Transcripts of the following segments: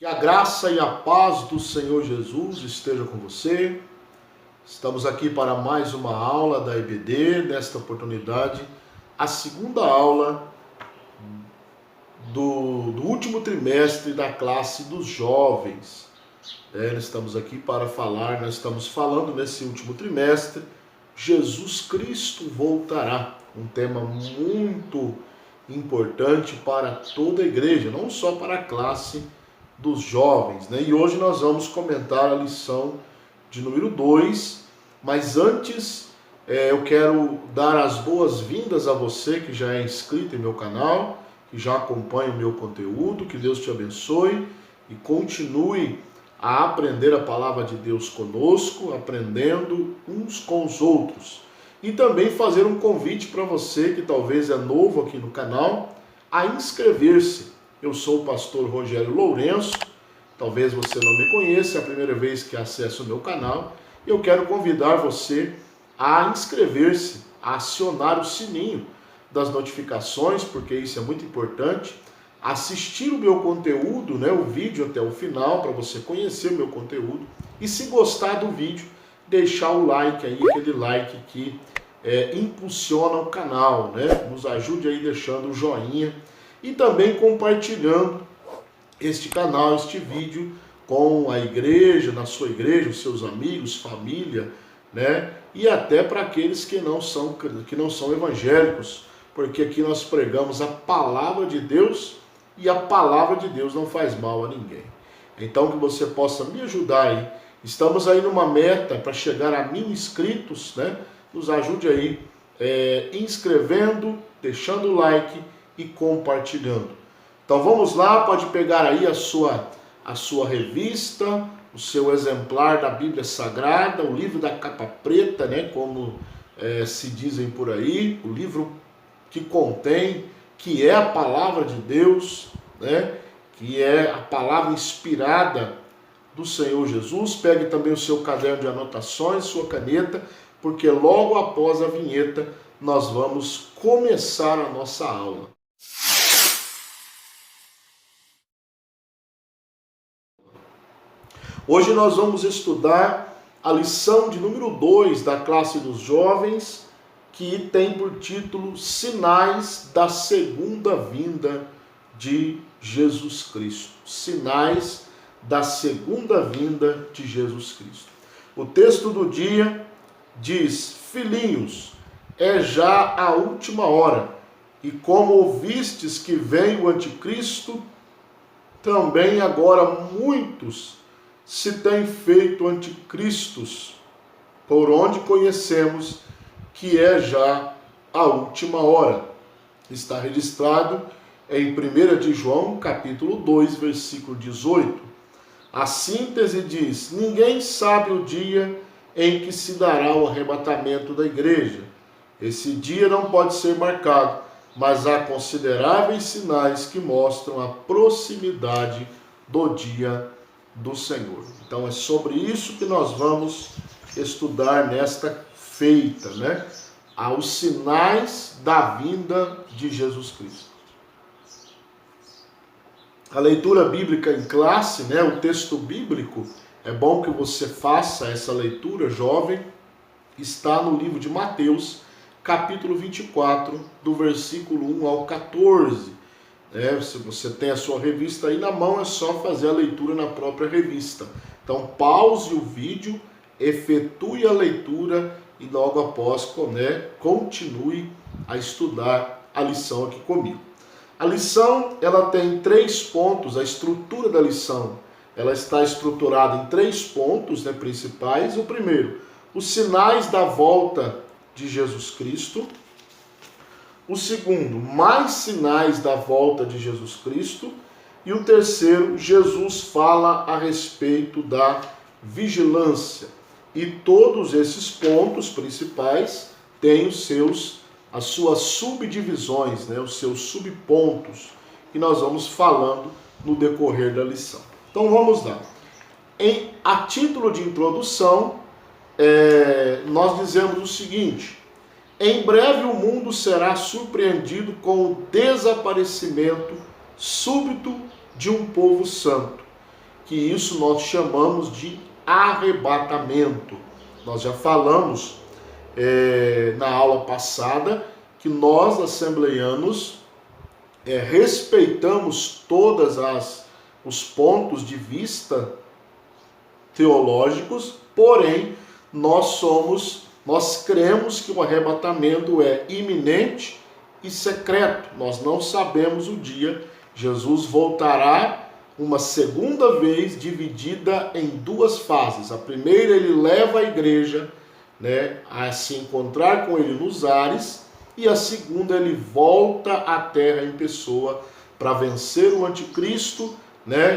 Que a graça e a paz do Senhor Jesus esteja com você. Estamos aqui para mais uma aula da EBD, nesta oportunidade, a segunda aula do último trimestre da classe dos jovens. Nós estamos aqui para falar, nós estamos falando nesse último trimestre, Jesus Cristo voltará, um tema muito importante para toda a igreja, não só para a classe dos jovens, né? E hoje nós vamos comentar a lição de número 2, mas antes eu quero dar as boas-vindas a você que já é inscrito em meu canal, que já acompanha o meu conteúdo. Que Deus te abençoe e continue a aprender a palavra de Deus conosco, aprendendo uns com os outros. E também fazer um convite para você que talvez é novo aqui no canal, a inscrever-se. Eu sou o pastor Rogério Lourenço, talvez você não me conheça, é a primeira vez que acessa o meu canal. Eu quero convidar você a inscrever-se, a acionar o sininho das notificações, porque isso é muito importante. Assistir o meu conteúdo, né, o vídeo até o final, para você conhecer o meu conteúdo. E se gostar do vídeo, deixar o like aí, aquele like que impulsiona o canal, né? Nos ajude aí deixando o joinha e também compartilhando este canal, este vídeo com a igreja, na sua igreja, os seus amigos, família, né? E até para aqueles que não são evangélicos, porque aqui nós pregamos a palavra de Deus e a palavra de Deus não faz mal a ninguém. Então que você possa me ajudar aí. Estamos aí numa meta para chegar a 1000 inscritos, né? Nos ajude aí inscrevendo, deixando o like e compartilhando. Então vamos lá, pode pegar aí a sua revista, o seu exemplar da Bíblia Sagrada, o livro da capa preta, né? Como se dizem por aí, o livro que contém, que é a palavra de Deus, né? Que é a palavra inspirada do Senhor Jesus. Pegue também o seu caderno de anotações, sua caneta, porque logo após a vinheta nós vamos começar a nossa aula. Hoje nós vamos estudar a lição de número 2 da classe dos jovens, que tem por título Sinais da Segunda Vinda de Jesus Cristo. Sinais da Segunda Vinda de Jesus Cristo. O texto do dia diz: Filhinhos, é já a última hora, e como ouvistes que vem o anticristo, também agora muitos se têm feito anticristos, por onde conhecemos que é já a última hora. Está registrado em 1 de João, capítulo 2, versículo 18. A síntese diz: ninguém sabe o dia em que se dará o arrebatamento da igreja. Esse dia não pode ser marcado, mas há consideráveis sinais que mostram a proximidade do dia do Senhor. Então é sobre isso que nós vamos estudar nesta feita, né? Aos sinais da vinda de Jesus Cristo. A leitura bíblica em classe, né? O texto bíblico, é bom que você faça essa leitura, jovem, está no livro de Mateus, capítulo 24, do versículo 1 ao 14. Se você tem a sua revista aí na mão, é só fazer a leitura na própria revista. Então pause o vídeo, efetue a leitura e logo após, continue a estudar a lição aqui comigo. A lição, ela tem 3 pontos, a estrutura da lição, ela está estruturada em 3 pontos, né, principais. O primeiro, os sinais da volta de Jesus Cristo. O segundo, mais sinais da volta de Jesus Cristo. E o terceiro, Jesus fala a respeito da vigilância. E todos esses pontos principais têm as suas subdivisões, né, os seus subpontos, que nós vamos falando no decorrer da lição. Então vamos lá. A título de introdução, nós dizemos o seguinte: em breve o mundo será surpreendido com o desaparecimento súbito de um povo santo. que isso nós chamamos de arrebatamento. Nós já falamos na aula passada que nós, assembleianos, respeitamos todos os pontos de vista teológicos, porém nós cremos que o arrebatamento é iminente e secreto. Nós não sabemos o dia. Jesus voltará uma segunda vez, dividida em duas fases. A primeira, ele leva a igreja, a se encontrar com ele nos ares, e a segunda, ele volta à terra em pessoa para vencer o anticristo,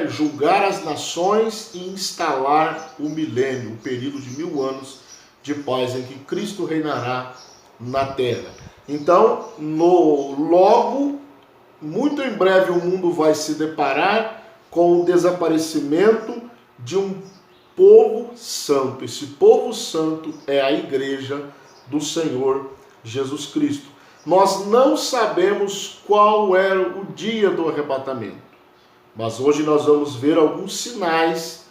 julgar as nações e instalar o milênio, um período de 1000 anos de paz em que Cristo reinará na terra. Então, logo, muito em breve, o mundo vai se deparar com o desaparecimento de um povo santo. Esse povo santo é a igreja do Senhor Jesus Cristo. Nós não sabemos qual era o dia do arrebatamento, mas hoje nós vamos ver alguns sinais,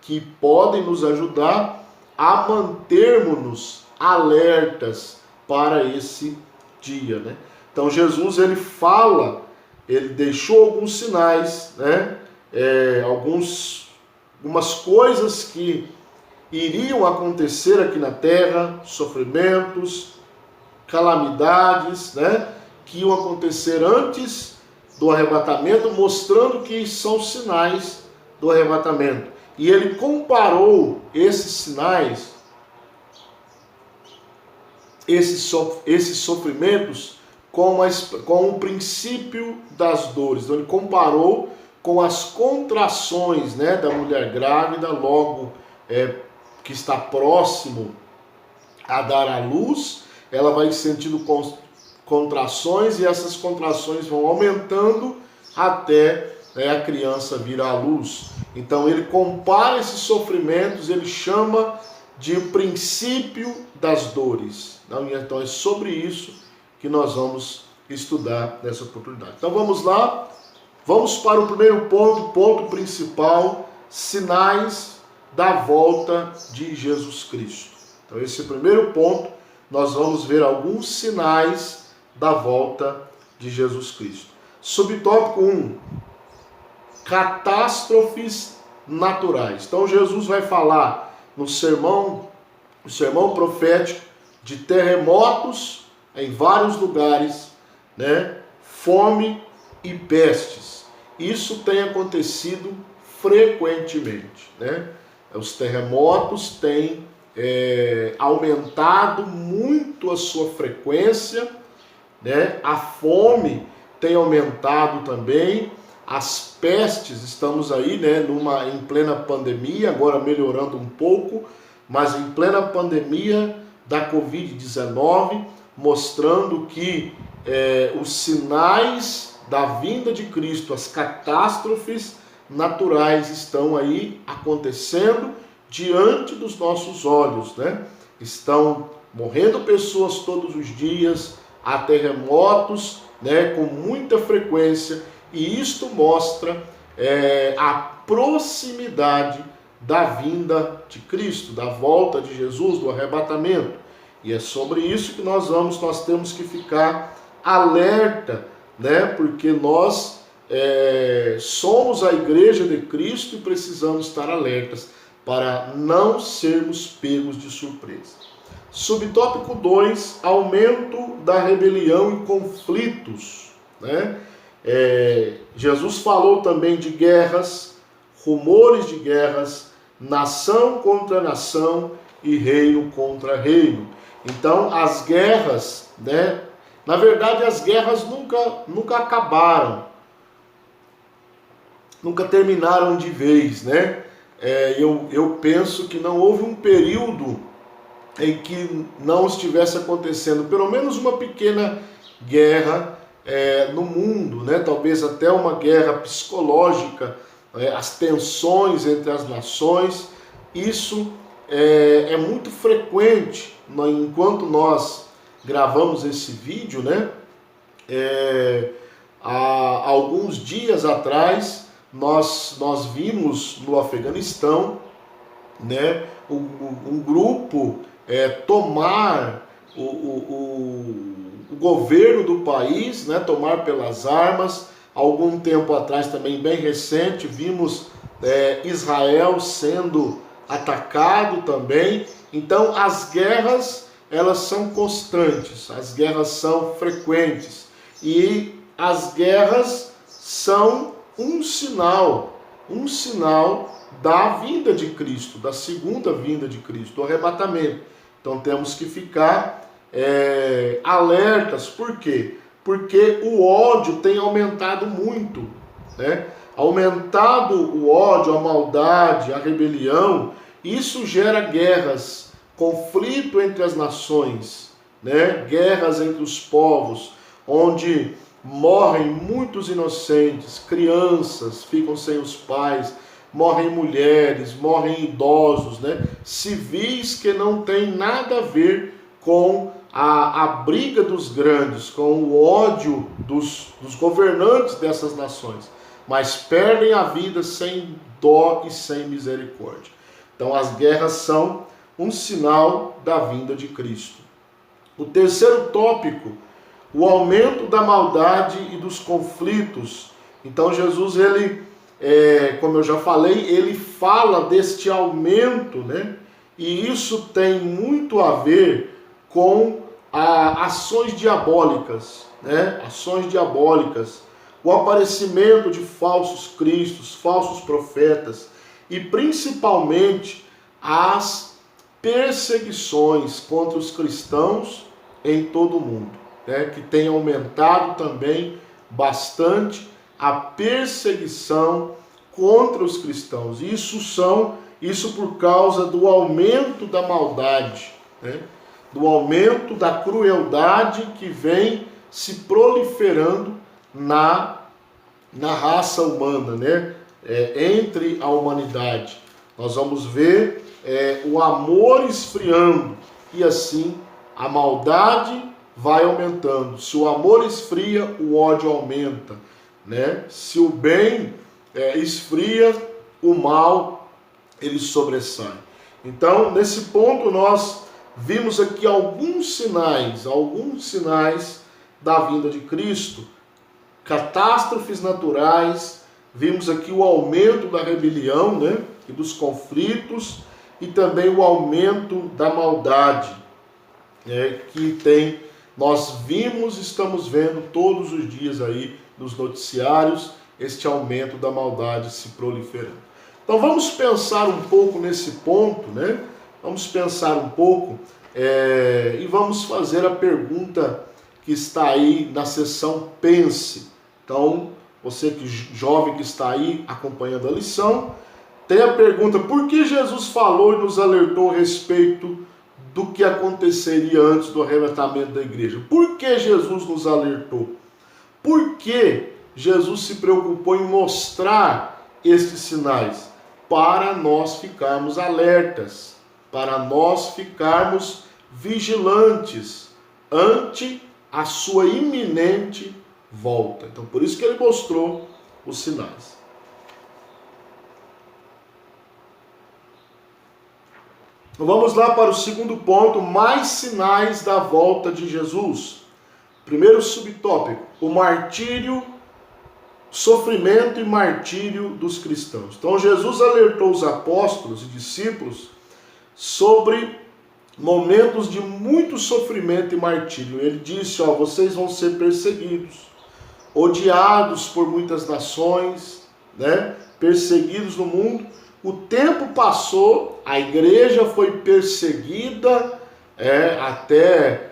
que podem nos ajudar a mantermos-nos alertas para esse dia, Então Jesus, ele deixou alguns sinais, algumas coisas que iriam acontecer aqui na terra, sofrimentos, calamidades, que iam acontecer antes do arrebatamento, mostrando que são sinais do arrebatamento. E ele comparou esses sinais, esses sofrimentos, com o princípio das dores. Então ele comparou com as contrações da mulher grávida, logo que está próximo a dar à luz, ela vai sentindo contrações, e essas contrações vão aumentando até a criança vir à luz. Então ele compara esses sofrimentos, ele chama de princípio das dores. Então é sobre isso que nós vamos estudar nessa oportunidade. Então vamos lá, vamos para o primeiro ponto principal: sinais da volta de Jesus Cristo. Então esse primeiro ponto, nós vamos ver alguns sinais da volta de Jesus Cristo. Subtópico 1, catástrofes naturais. Então Jesus vai falar no sermão profético de terremotos em vários lugares, fome e pestes. Isso tem acontecido frequentemente, Os terremotos têm aumentado muito a sua frequência, A fome tem aumentado também. As pestes, estamos aí, em plena pandemia, agora melhorando um pouco, mas em plena pandemia da Covid-19, mostrando que os sinais da vinda de Cristo, as catástrofes naturais estão aí acontecendo diante dos nossos olhos, Estão morrendo pessoas todos os dias, há terremotos, com muita frequência, e isto mostra a proximidade da vinda de Cristo, da volta de Jesus, do arrebatamento. E é sobre isso que nós temos que ficar alerta, Porque nós somos a igreja de Cristo e precisamos estar alertas para não sermos pegos de surpresa. Subtópico 2, aumento da rebelião e conflitos, Jesus falou também de guerras, rumores de guerras, nação contra nação e reino contra reino. Então as guerras, na verdade as guerras nunca acabaram, nunca terminaram de vez, Eu penso que não houve um período em que não estivesse acontecendo pelo menos uma pequena guerra no mundo, Talvez até uma guerra psicológica, as tensões entre as nações. Isso é muito frequente. Enquanto nós gravamos esse vídeo, há alguns dias atrás, nós vimos no Afeganistão, né, um grupo tomar o governo do país, né, tomar pelas armas. Algum tempo atrás, também bem recente, vimos Israel sendo atacado também. Então as guerras, elas são constantes, as guerras são frequentes, e as guerras são um sinal da vinda de Cristo, da segunda vinda de Cristo, do arrebatamento. Então temos que ficar alertas. Por quê? Porque o ódio tem aumentado muito, né? Aumentado o ódio, a maldade, a rebelião. Isso gera guerras, conflito entre as nações, né? Guerras entre os povos, onde morrem muitos inocentes, crianças ficam sem os pais, morrem mulheres, morrem idosos, né? Civis que não têm nada a ver com a briga dos grandes, com o ódio dos governantes dessas nações, mas perdem a vida sem dó e sem misericórdia. Então as guerras são um sinal da vinda de Cristo. O terceiro tópico, o aumento da maldade e dos conflitos. Então Jesus, ele, como eu já falei, ele fala deste aumento, né? E isso tem muito a ver com ações diabólicas, né? Ações diabólicas, o aparecimento de falsos cristos, falsos profetas, e principalmente as perseguições contra os cristãos em todo o mundo, né? Que tem aumentado também bastante a perseguição contra os cristãos. Isso por causa do aumento da maldade, né? Do aumento da crueldade que vem se proliferando na raça humana, né? Entre a humanidade. Nós vamos ver o amor esfriando, e assim a maldade vai aumentando. Se o amor esfria, o ódio aumenta, né? Se o bem esfria, o mal ele sobressai. Então, nesse ponto, nós vimos aqui alguns sinais da vinda de Cristo, catástrofes naturais. Vimos aqui o aumento da rebelião, né, e dos conflitos, e também o aumento da maldade, nós estamos vendo todos os dias aí nos noticiários este aumento da maldade se proliferando. Então vamos pensar um pouco nesse ponto, né? Vamos pensar um pouco e vamos fazer a pergunta que está aí na seção Pense. Então, você jovem que está aí acompanhando a lição, tem a pergunta: por que Jesus falou e nos alertou a respeito do que aconteceria antes do arrebatamento da igreja? Por que Jesus nos alertou? Por que Jesus se preocupou em mostrar estes sinais? Para nós ficarmos alertas, para nós ficarmos vigilantes ante a sua iminente volta. Então, por isso que ele mostrou os sinais. Então, vamos lá para o segundo ponto: mais sinais da volta de Jesus. Primeiro subtópico: o martírio, sofrimento e martírio dos cristãos. Então Jesus alertou os apóstolos e discípulos sobre momentos de muito sofrimento e martírio. Ele disse: vocês vão ser perseguidos, odiados por muitas nações, né? Perseguidos no mundo. O tempo passou, a igreja foi perseguida até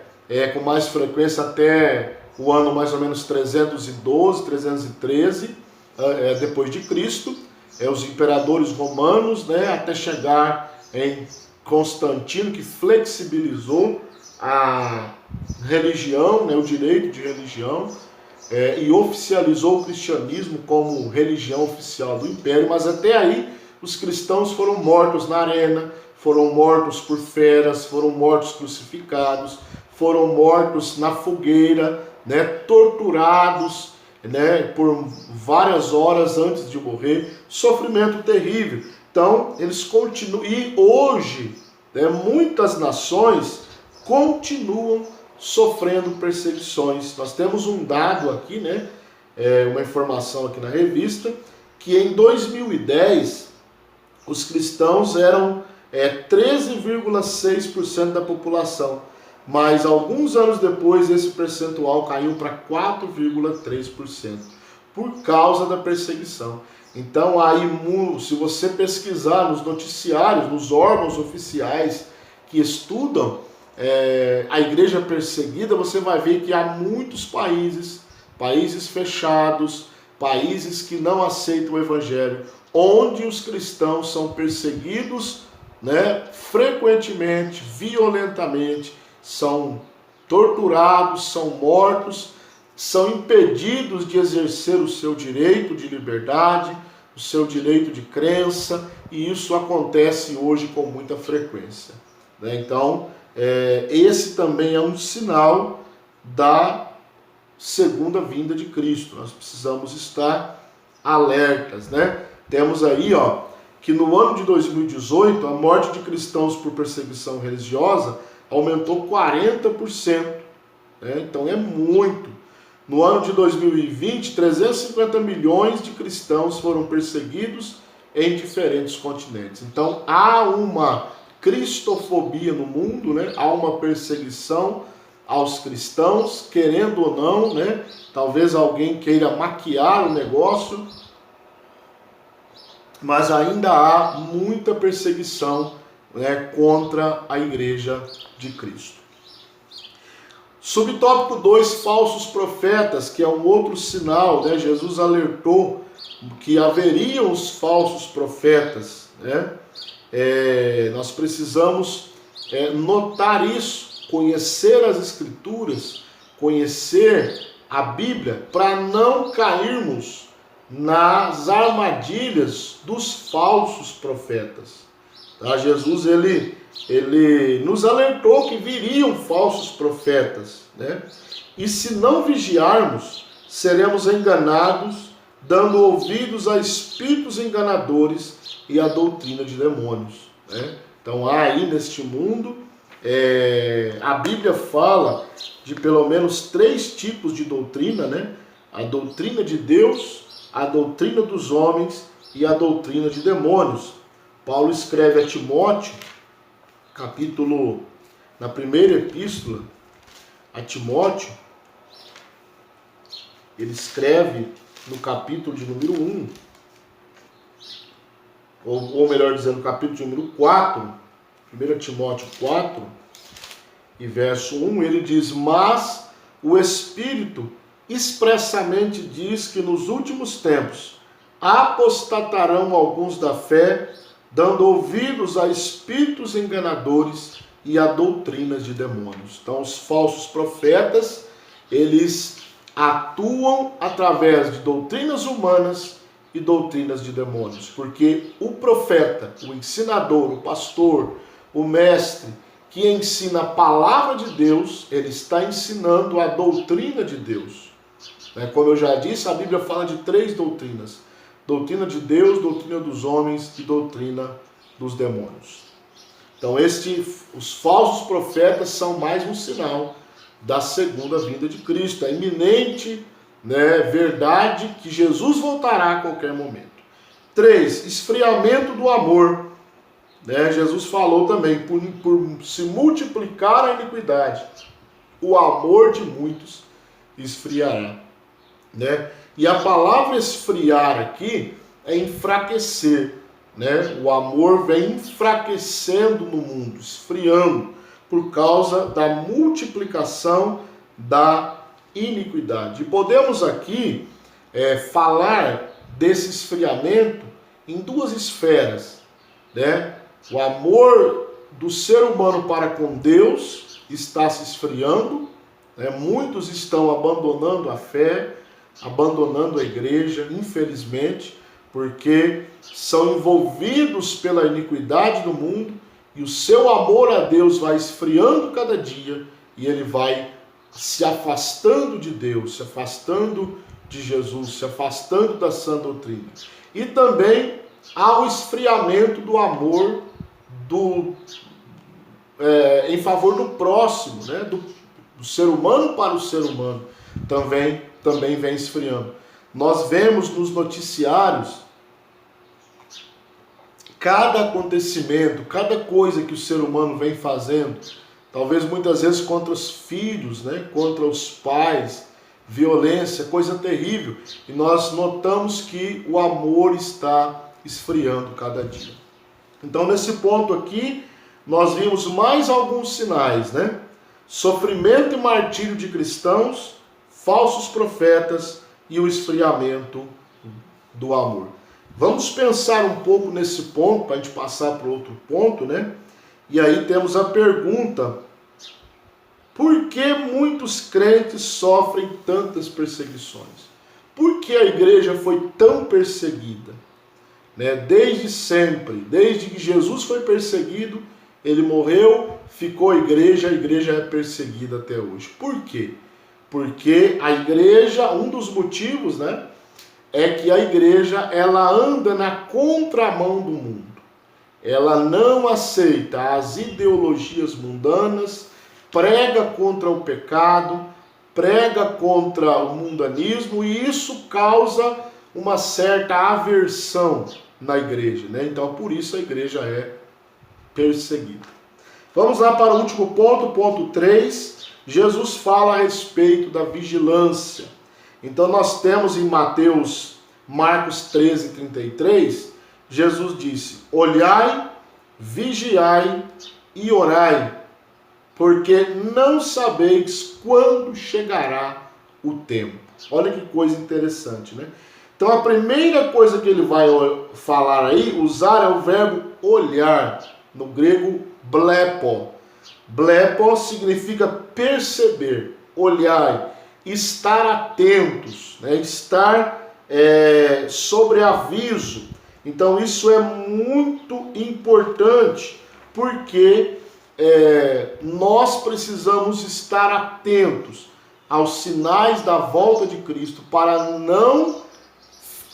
com mais frequência até o ano mais ou menos 312, 313 depois de Cristo, os imperadores romanos, né, até chegar em Constantino, que flexibilizou a religião, né, o direito de religião, e oficializou o cristianismo como religião oficial do império. Mas até aí os cristãos foram mortos na arena, foram mortos por feras, foram mortos crucificados, foram mortos na fogueira, né, torturados, né, por várias horas antes de morrer, sofrimento terrível. Então, eles continuam, e hoje, né, muitas nações continuam sofrendo perseguições. Nós temos um dado aqui, né, uma informação aqui na revista, que em 2010 os cristãos eram 13,6% da população, mas alguns anos depois esse percentual caiu para 4,3% por causa da perseguição. Então aí, se você pesquisar nos noticiários, nos órgãos oficiais que estudam a igreja perseguida, você vai ver que há muitos países fechados, países que não aceitam o evangelho, onde os cristãos são perseguidos, né, frequentemente, violentamente, são torturados, são mortos, são impedidos de exercer o seu direito de liberdade, o seu direito de crença, e isso acontece hoje com muita frequência, né? Então, esse também é um sinal da segunda vinda de Cristo. Nós precisamos estar alertas, né? Temos aí, que no ano de 2018, a morte de cristãos por perseguição religiosa aumentou 40%, né? Então é muito. No ano de 2020, 350 milhões de cristãos foram perseguidos em diferentes continentes. Então há uma cristofobia no mundo, né? Há uma perseguição aos cristãos, querendo ou não, né? Talvez alguém queira maquiar o negócio, mas ainda há muita perseguição, né, contra a igreja de Cristo. Subtópico 2, falsos profetas, que é um outro sinal, né? Jesus alertou que haveriam os falsos profetas, né? Nós precisamos notar isso, conhecer as Escrituras, conhecer a Bíblia, para não cairmos nas armadilhas dos falsos profetas. Tá? Jesus ele nos alertou que viriam falsos profetas, né? E se não vigiarmos, seremos enganados, dando ouvidos a espíritos enganadores e a doutrina de demônios, né? Então há aí neste mundo, a Bíblia fala de pelo menos 3 tipos de doutrina, né? A doutrina de Deus, a doutrina dos homens e a doutrina de demônios. Paulo escreve a Timóteo, na primeira epístola a Timóteo, ele escreve no capítulo de número 1, ou melhor dizendo, no capítulo de número 4, 1 Timóteo 4, e verso 1, ele diz: mas o Espírito expressamente diz que nos últimos tempos apostatarão alguns da fé, dando ouvidos a espíritos enganadores e a doutrinas de demônios. Então, os falsos profetas, eles atuam através de doutrinas humanas e doutrinas de demônios, porque o profeta, o ensinador, o pastor, o mestre, que ensina a palavra de Deus, ele está ensinando a doutrina de Deus. Como eu já disse, a Bíblia fala de 3 doutrinas: doutrina de Deus, doutrina dos homens e doutrina dos demônios. Então os falsos profetas são mais um sinal da segunda vinda de Cristo, a iminente, né, verdade que Jesus voltará a qualquer momento. 3, esfriamento do amor. Jesus falou também, por se multiplicar a iniquidade, o amor de muitos esfriará. E a palavra esfriar aqui é enfraquecer, né? O amor vem enfraquecendo no mundo, esfriando, por causa da multiplicação da iniquidade. E podemos aqui falar desse esfriamento em 2 esferas, né? O amor do ser humano para com Deus está se esfriando, né? Muitos estão abandonando a fé, abandonando a igreja, infelizmente, porque são envolvidos pela iniquidade do mundo, e o seu amor a Deus vai esfriando cada dia, e ele vai se afastando de Deus, se afastando de Jesus, se afastando da sã doutrina. E também há o esfriamento do amor em favor do próximo, né? do ser humano para o ser humano, também vem esfriando. Nós vemos nos noticiários cada acontecimento, cada coisa que o ser humano vem fazendo, talvez muitas vezes contra os filhos, né? Contra os pais, violência, coisa terrível. E nós notamos que o amor está esfriando cada dia. Então, nesse ponto aqui, nós vimos mais alguns sinais, né? Sofrimento e martírio de cristãos, falsos profetas e o esfriamento do amor. Vamos pensar um pouco nesse ponto, para a gente passar para outro ponto, né? E aí temos a pergunta: por que muitos crentes sofrem tantas perseguições? Por que a igreja foi tão perseguida? Né? Desde sempre, desde que Jesus foi perseguido, ele morreu, ficou a igreja é perseguida até hoje. Por quê? Porque a igreja, um dos motivos, né, é que a igreja ela anda na contramão do mundo. Ela não aceita as ideologias mundanas, prega contra o pecado, prega contra o mundanismo, e isso causa uma certa aversão na igreja, né? Então, por isso a igreja é perseguida. Vamos lá para o último ponto, ponto 3. Jesus fala a respeito da vigilância. Então, nós temos em Marcos 13, 33, Jesus disse: olhai, vigiai e orai, porque não sabeis quando chegará o tempo. Olha que coisa interessante, né? Então a primeira coisa que ele vai falar aí, usar, é o verbo olhar, no grego blepo. Blepo significa perceber, olhar, estar atentos, né? Estar sobre aviso. Então isso é muito importante, porque nós precisamos estar atentos aos sinais da volta de Cristo para não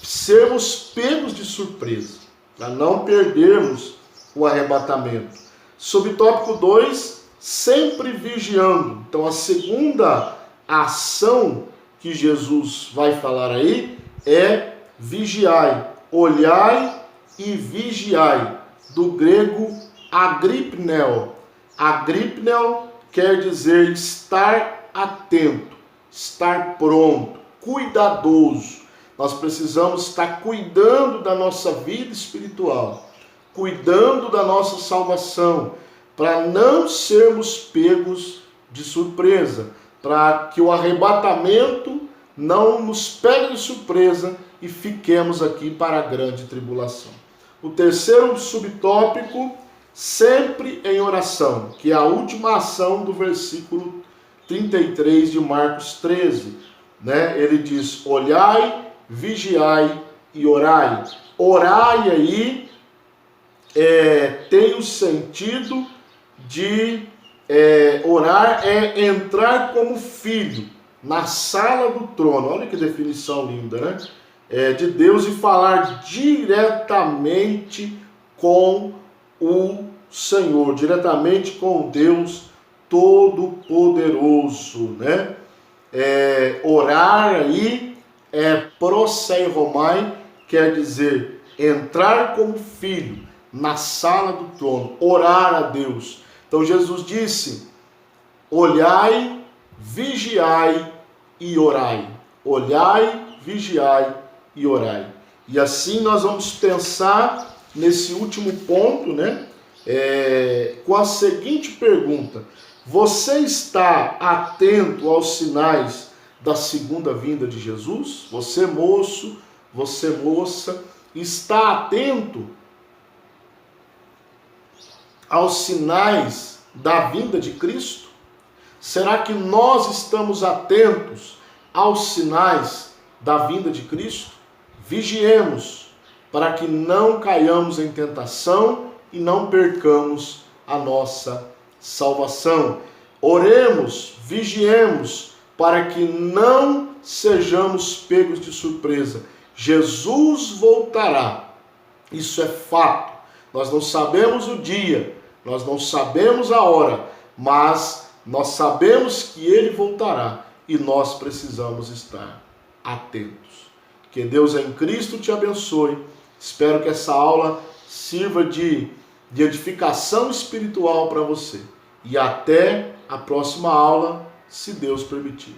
sermos pegos de surpresa, para não perdermos o arrebatamento. Subtópico 2, sempre vigiando. Então a segunda ação que Jesus vai falar aí é vigiai, olhai e vigiai, do grego agripneo. Agripneo quer dizer estar atento, estar pronto, cuidadoso. Nós precisamos estar cuidando da nossa vida espiritual, cuidando da nossa salvação, para não sermos pegos de surpresa, para que o arrebatamento não nos pegue de surpresa e fiquemos aqui para a grande tribulação. O terceiro subtópico, sempre em oração, que é a última ação do versículo 33 de Marcos 13. Né? Ele diz: olhai, vigiai e orai. Orai aí tem o sentido de orar é entrar como filho na sala do trono. Olha que definição linda, né? De Deus, e falar diretamente com o Senhor, diretamente com Deus Todo-Poderoso, né? Orar aí proseiromai, quer dizer entrar como filho na sala do trono, orar a Deus. Então Jesus disse: olhai, vigiai e orai. Olhai, vigiai e orai. E assim nós vamos pensar nesse último ponto, né? Com a seguinte pergunta: você está atento aos sinais da segunda vinda de Jesus? Você, moço, você, moça, está atento aos sinais da vinda de Cristo? Será que nós estamos atentos aos sinais da vinda de Cristo? Vigiemos, para que não caiamos em tentação e não percamos a nossa salvação. Oremos, vigiemos, para que não sejamos pegos de surpresa. Jesus voltará. Isso é fato. Nós não sabemos o dia, nós não sabemos a hora, mas nós sabemos que ele voltará e nós precisamos estar atentos. Que Deus em Cristo te abençoe. Espero que essa aula sirva de edificação espiritual para você. E até a próxima aula, se Deus permitir.